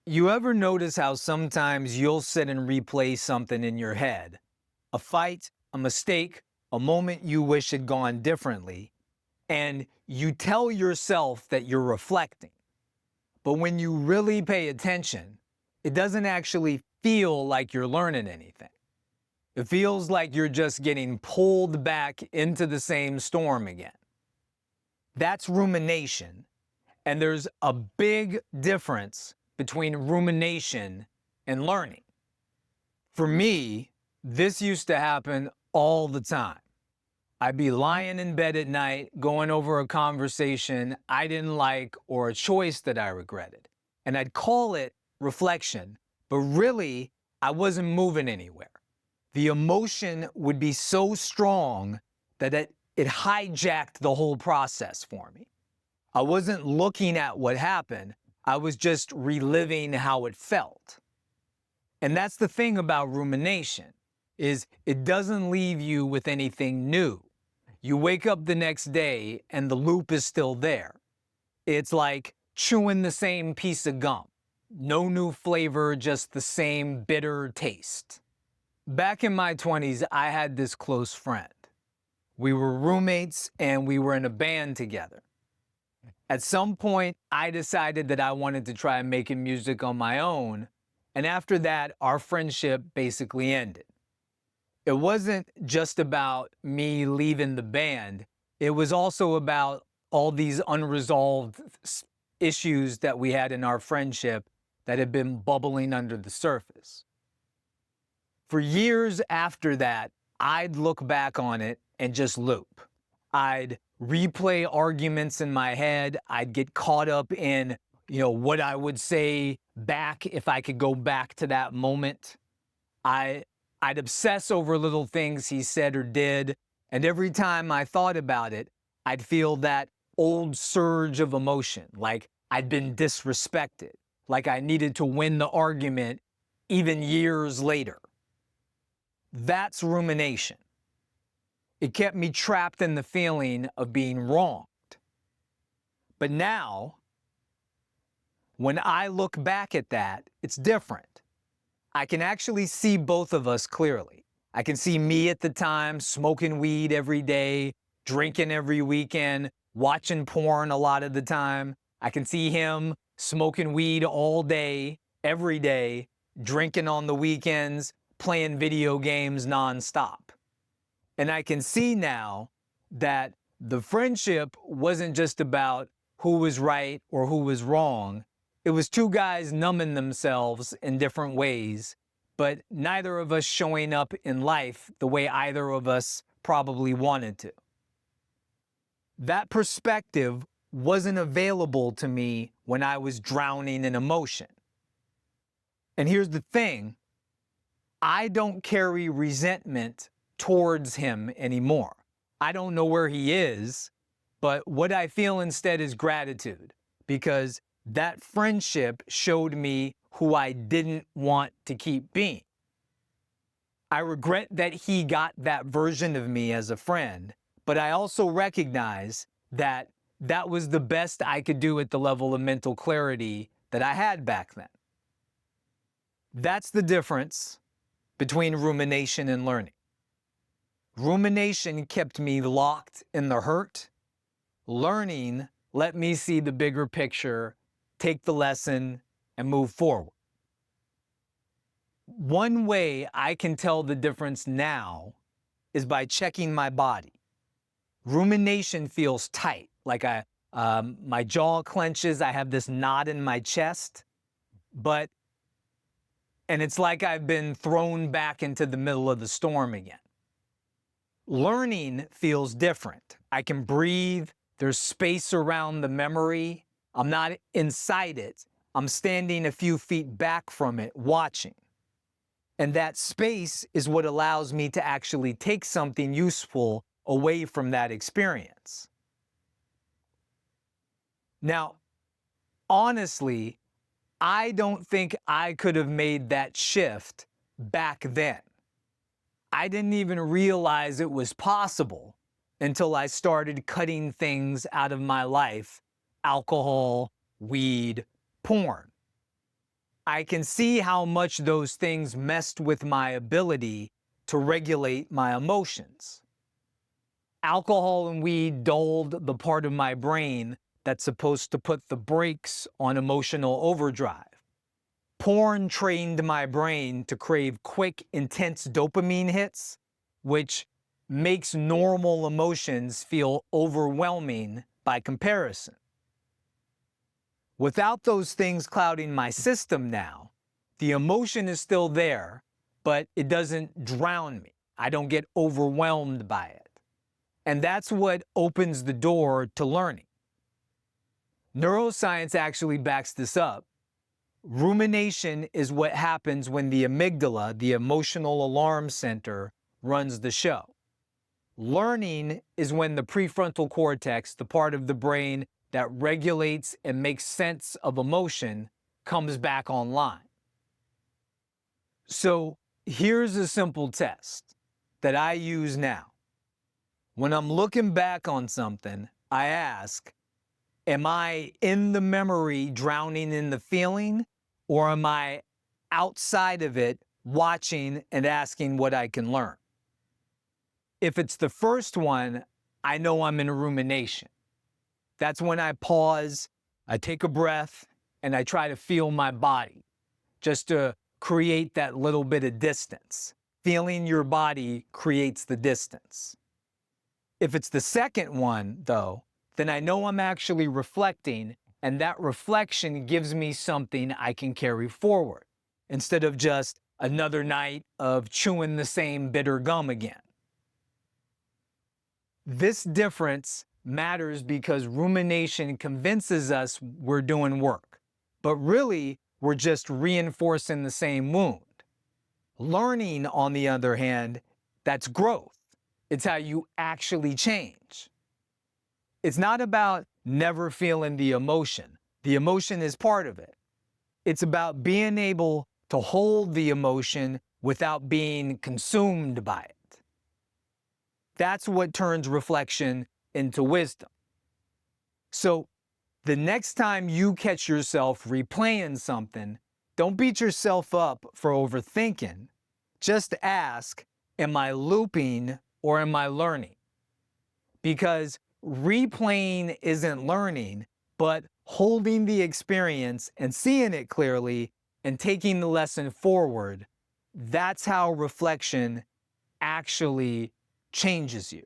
You ever notice how sometimes you'll sit and replay something in your head? A fight, a mistake, a moment you wish had gone differently, and you tell yourself that you're reflecting. But when you really pay attention, it doesn't actually feel like you're learning anything. It feels like you're just getting pulled back into the same storm again. That's rumination. And there's a big difference between rumination and learning. For me, this used to happen all the time. I'd be lying in bed at night, going over a conversation I didn't like or a choice that I regretted. And I'd call it reflection, but really, I wasn't moving anywhere. The emotion would be so strong that it hijacked the whole process for me. I wasn't looking at what happened. I was just reliving how it felt. And that's the thing about rumination, is it doesn't leave you with anything new. You wake up the next day and the loop is still there. It's like chewing the same piece of gum. No new flavor, just the same bitter taste. Back in my 20s, I had this close friend. We were roommates and we were in a band together. At some point, I decided that I wanted to try making music on my own, and after that, our friendship basically ended. It wasn't just about me leaving the band, it was also about all these unresolved issues that we had in our friendship that had been bubbling under the surface. For years after that, I'd look back on it and just loop. I'd replay arguments in my head. I'd get caught up in, what I would say back if I could go back to that moment. I'd obsess over little things he said or did. And every time I thought about it, I'd feel that old surge of emotion, like I'd been disrespected, like I needed to win the argument even years later. That's rumination. It kept me trapped in the feeling of being wronged. But now, when I look back at that, it's different. I can actually see both of us clearly. I can see me at the time smoking weed every day, drinking every weekend, watching porn a lot of the time. I can see him smoking weed all day, every day, drinking on the weekends, playing video games nonstop. And I can see now that the friendship wasn't just about who was right or who was wrong. It was two guys numbing themselves in different ways, but neither of us showing up in life the way either of us probably wanted to. That perspective wasn't available to me when I was drowning in emotion. And here's the thing, I don't carry resentment towards him anymore. I don't know where he is, but what I feel instead is gratitude, because that friendship showed me who I didn't want to keep being. I regret that he got that version of me as a friend, but I also recognize that that was the best I could do at the level of mental clarity that I had back then. That's the difference between rumination and learning. Rumination kept me locked in the hurt. Learning let me see the bigger picture, take the lesson, and move forward. One way I can tell the difference now is by checking my body. Rumination feels tight, like my jaw clenches, I have this knot in my chest, and it's like I've been thrown back into the middle of the storm again. Learning feels different. I can breathe, there's space around the memory. I'm not inside it. I'm standing a few feet back from it, watching. And that space is what allows me to actually take something useful away from that experience. Now, honestly, I don't think I could have made that shift back then. I didn't even realize it was possible until I started cutting things out of my life: alcohol, weed, porn. I can see how much those things messed with my ability to regulate my emotions. Alcohol and weed dulled the part of my brain that's supposed to put the brakes on emotional overdrive. Porn trained my brain to crave quick, intense dopamine hits, which makes normal emotions feel overwhelming by comparison. Without those things clouding my system now, the emotion is still there, but it doesn't drown me. I don't get overwhelmed by it. And that's what opens the door to learning. Neuroscience actually backs this up. Rumination is what happens when the amygdala, the emotional alarm center, runs the show. Learning is when the prefrontal cortex, the part of the brain that regulates and makes sense of emotion, comes back online. So here's a simple test that I use now. When I'm looking back on something, I ask, am I in the memory drowning in the feeling, or am I outside of it watching and asking what I can learn? If it's the first one, I know I'm in a rumination. That's when I pause, I take a breath, and I try to feel my body, just to create that little bit of distance. Feeling your body creates the distance. If it's the second one, though, then I know I'm actually reflecting, and that reflection gives me something I can carry forward, instead of just another night of chewing the same bitter gum again. This difference matters because rumination convinces us we're doing work, but really we're just reinforcing the same wound. Learning, on the other hand, that's growth. It's how you actually change. It's not about never feeling the emotion. The emotion is part of it. It's about being able to hold the emotion without being consumed by it. That's what turns reflection into wisdom. So the next time you catch yourself replaying something, don't beat yourself up for overthinking. Just ask, am I looping or am I learning? Because replaying isn't learning, but holding the experience and seeing it clearly and taking the lesson forward, that's how reflection actually changes you.